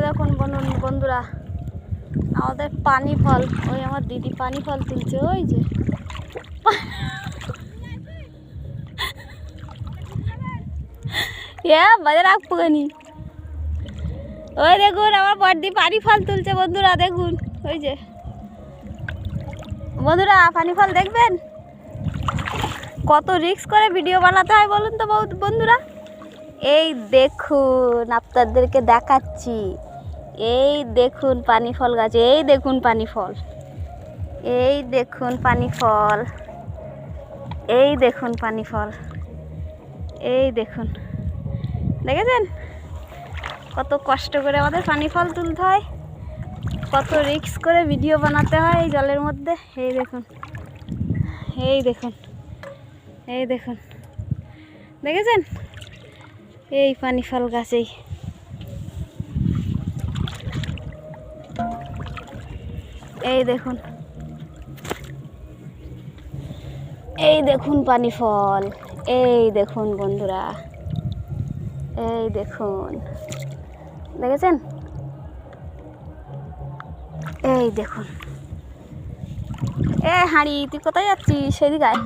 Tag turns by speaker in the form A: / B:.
A: দেখুন বন্ধুরা, আমাদের পানি ফল, ওই আমার দিদি পানি ফল তুলছে, ওই যে বাজার রাখবো কেনি। ওই দেখুন আমার বড়দি পানি ফল তুলছে বন্ধুরা, দেখুন ওই যে বন্ধুরা পানি ফল দেখবেন। কত রিস্ক করে ভিডিও বানাতে হয় বলুন তো বন্ধুরা। এই দেখুন আপনাদেরকে দেখাচ্ছি, এই দেখুন পানি ফল গাছ, এই দেখুন পানি ফল, এই দেখুন পানি ফল, এই দেখুন পানি ফল, এই দেখুন, দেখেছেন কত কষ্ট করে আমাদের পানি ফল তুলতে হয়, কত রিস্ক করে ভিডিও বানাতে হয় এই জলের মধ্যে। এই দেখুন, এই দেখুন, এই দেখুন, দেখেছেন এই পানি ফল গাছেই। এই দেখুন, এই দেখুন পানি ফল, এই দেখুন বন্ধুরা, এই দেখুন, দেখেছেন এই দেখুন। এ হাঁড়ি তুই কোথায় যাচ্ছিস? সেদিকে আয়।